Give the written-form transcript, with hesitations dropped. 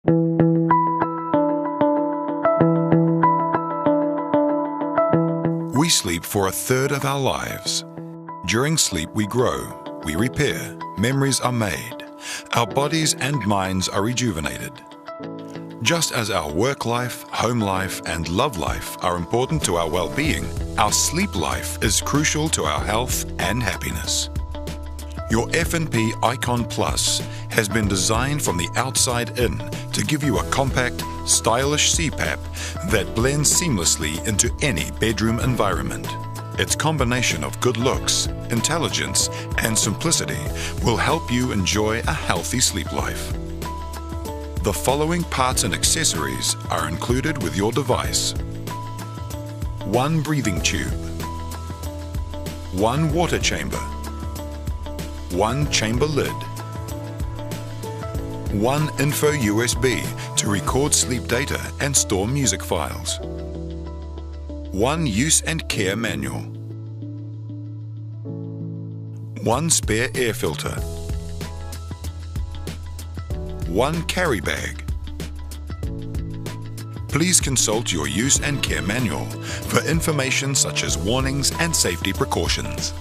We sleep for a third of our lives. During sleep, we grow, we repair, memories are made, our bodies and minds are rejuvenated. Just as our work life, home life, and love life are important to our well-being, our sleep life is crucial to our health and happiness. Your F&P Icon Plus has been designed from the outside in to give you a compact, stylish CPAP that blends seamlessly into any bedroom environment. Its combination of good looks, intelligence, and simplicity will help you enjoy a healthy sleep life. The following parts and accessories are included with your device: 1 breathing tube, 1 water chamber, 1 chamber lid, 1 info USB to record sleep data and store music files, 1 use and care manual, 1 spare air filter, 1 carry bag. Please consult your use and care manual for information such as warnings and safety precautions.